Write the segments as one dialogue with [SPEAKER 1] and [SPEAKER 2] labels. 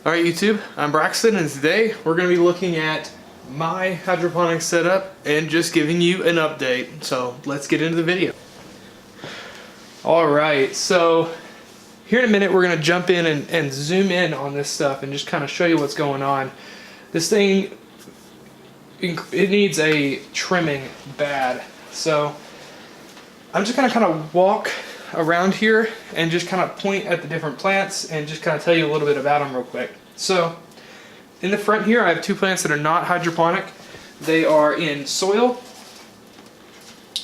[SPEAKER 1] Alright YouTube, I'm Braxton, and today we're going to be looking at my hydroponics setup and just giving you an update. So let's get into the video. Alright, so here in a minute we're going to jump in and zoom in on this stuff and just kind of show you what's going on. This thing, it needs a trimming bad. So I'm just going to kind of walk around here and just kind of point at the different plants and just kind of tell you a little bit about them real quick. So in the front here I have two plants that are not hydroponic. They are in soil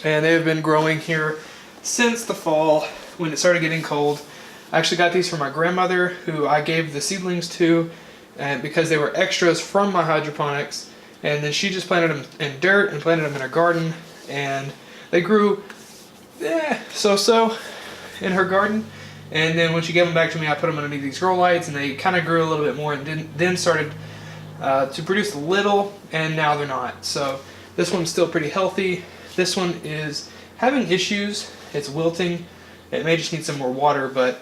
[SPEAKER 1] and they have been growing here since the fall when it started getting cold. I actually got these from my grandmother, who I gave the seedlings to, and because they were extras from my hydroponics, and then she just planted them in dirt and planted them in a garden, and they grew so-so in her garden. And then when she gave them back to me, I put them underneath these grow lights and they kind of grew a little bit more and then started to produce a little, and now they're not. So this one's still pretty healthy. This one is having issues. It's wilting. It may just need some more water, but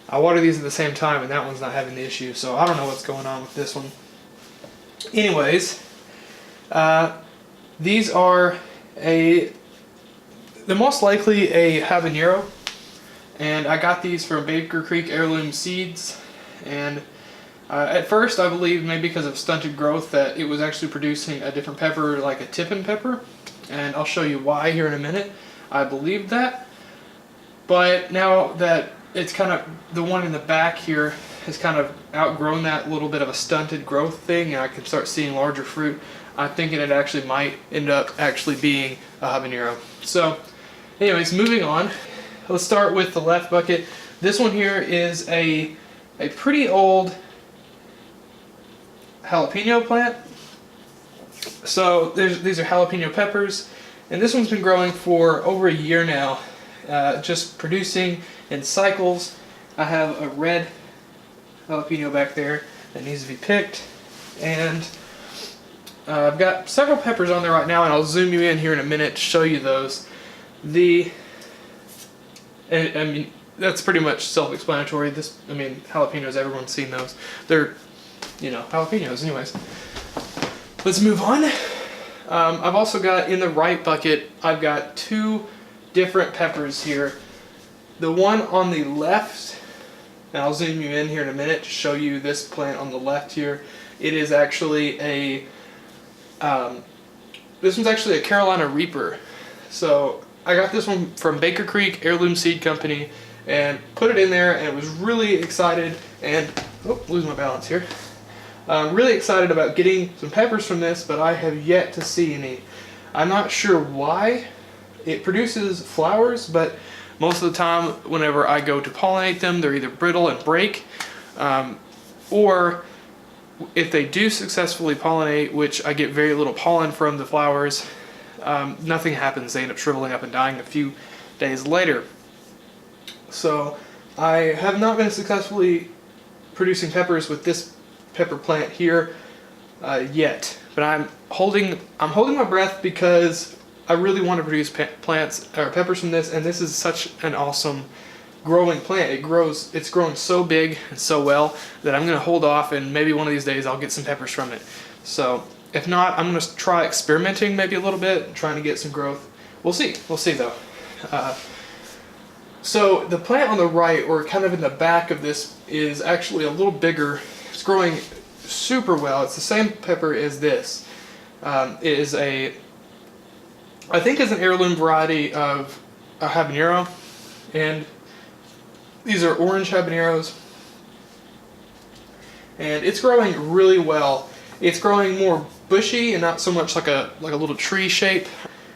[SPEAKER 1] I water these at the same time and that one's not having the issue. So I don't know what's going on with this one. Anyways, these are the most likely a Habanero. And I got these from Baker Creek Heirloom seeds, and at first I believed, maybe because of stunted growth, that it was actually producing a different pepper, like a tippin pepper, and I'll show you why here in a minute. I believed that, but now that it's kind of, the one in the back here has kind of outgrown that little bit of a stunted growth thing, and I can start seeing larger fruit, I'm thinking it actually might end up actually being a habanero. So anyways, moving on. Let's start with the left bucket. This one here is a pretty old jalapeno plant. So these are jalapeno peppers, and this one's been growing for over a year now, just producing in cycles. I have a red jalapeno back there that needs to be picked, and I've got several peppers on there right now, and I'll zoom you in here in a minute to show you those. I mean, that's pretty much self-explanatory. Jalapenos, everyone's seen those. They're, jalapenos. Anyways, let's move on. I've also got, in the right bucket, I've got two different peppers here. The one on the left, and I'll zoom you in here in a minute to show you this plant on the left here. It is actually this one's actually a Carolina Reaper. So I got this one from Baker Creek Heirloom Seed Company and put it in there, and was really excited, and losing my balance here. Really excited about getting some peppers from this, but I have yet to see any. I'm not sure why. It produces flowers, but most of the time whenever I go to pollinate them, they're either brittle and break, or if they do successfully pollinate, which I get very little pollen from the flowers, nothing happens. They end up shriveling up and dying a few days later. So I have not been successfully producing peppers with this pepper plant here yet, but I'm holding my breath because I really want to produce peppers from this, and this is such an awesome growing plant. It's growing so big and so well that I'm going to hold off, and maybe one of these days I'll get some peppers from it. So if not, I'm going to try experimenting maybe a little bit, trying to get some growth. We'll see though. So the plant on the right, or kind of in the back of this, is actually a little bigger. It's growing super well. It's the same pepper as this. It is I think it's an heirloom variety of a habanero, and these are orange habaneros, and it's growing really well. It's growing more bushy and not so much like a little tree shape,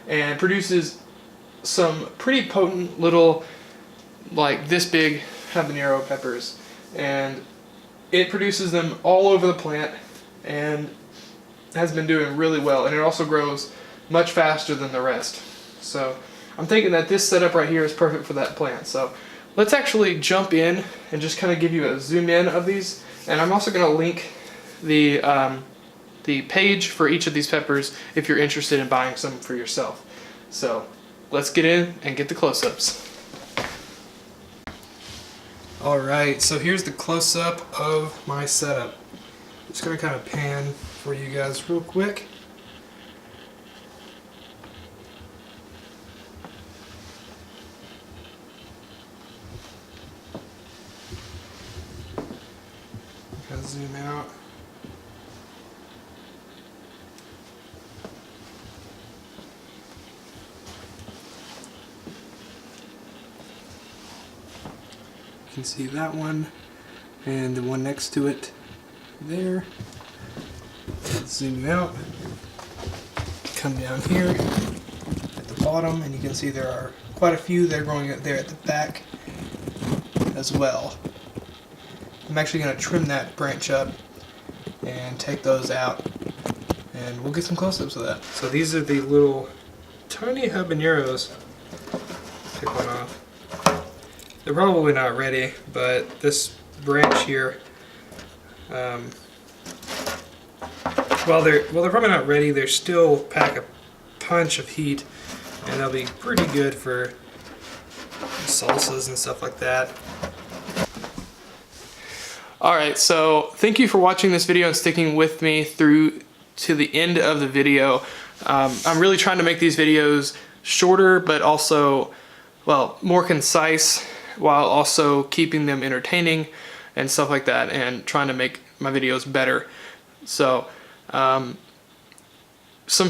[SPEAKER 1] and produces some pretty potent little, like this big habanero peppers, and it produces them all over the plant and has been doing really well, and it also grows much faster than the rest. So I'm thinking that this setup right here is perfect for that plant. So let's actually jump in and just kind of give you a zoom in of these, and I'm also going to link the page for each of these peppers if you're interested in buying some for yourself. So let's get in and get the close-ups. Alright, so here's the close-up of my setup. Just gonna kind of pan for you guys real quick. Kind of zoom out. You can see that one and the one next to it there. Zoom out. Come down here at the bottom and you can see there are quite a few that are growing there at the back as well. I'm actually going to trim that branch up and take those out and we'll get some close-ups of that. So these are the little tiny habaneros. Pick one off. They're probably not ready, but this branch here, while they're probably not ready, they still pack a punch of heat, and they'll be pretty good for salsas and stuff like that. Alright, so thank you for watching this video and sticking with me through to the end of the video. I'm really trying to make these videos shorter, but also, well, more concise, while also keeping them entertaining and stuff like that, and trying to make my videos better. So, some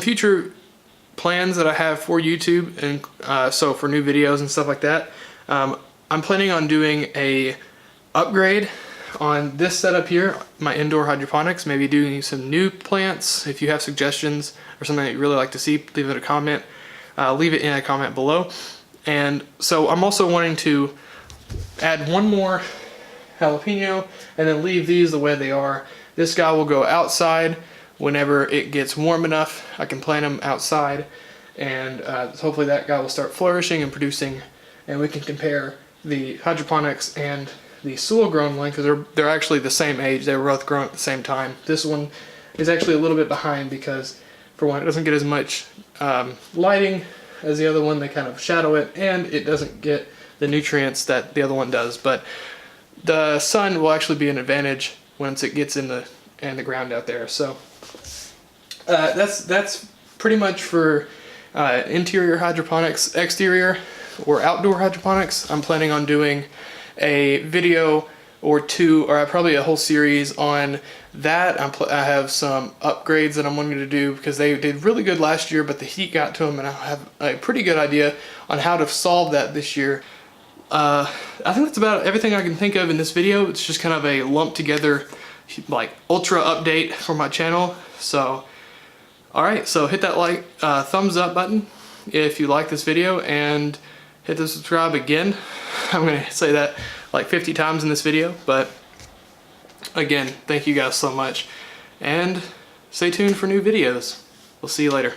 [SPEAKER 1] future plans that I have for YouTube, and so for new videos and stuff like that, I'm planning on doing a upgrade on this setup here, my indoor hydroponics, maybe doing some new plants. If you have suggestions or something that you'd really like to see, leave it a comment. Leave it in a comment below. And so I'm also wanting to add one more jalapeno and then leave these the way they are. This guy will go outside whenever it gets warm enough. I can plant them outside, and hopefully that guy will start flourishing and producing, and we can compare the hydroponics and the soil grown one, because they're actually the same age. They were both grown at the same time. This one is actually a little bit behind because, for one, it doesn't get as much lighting as the other one. They kind of shadow it, and it doesn't get the nutrients that the other one does. But the sun will actually be an advantage once it gets in the ground out there. So that's pretty much for interior hydroponics. Exterior or outdoor hydroponics, I'm planning on doing a video or two, or probably a whole series on that. I have some upgrades that I'm wanting to do because they did really good last year, but the heat got to them, and I have a pretty good idea on how to solve that this year. I think that's about everything I can think of in this video. It's just kind of a lumped together, like, ultra update for my channel. So, alright, so hit that like, thumbs up button if you like this video, and hit the subscribe again. I'm going to say that like 50 times in this video, but again, thank you guys so much, and stay tuned for new videos. We'll see you later.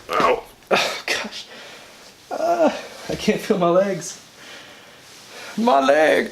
[SPEAKER 1] Oh gosh. I can't feel my legs. My leg.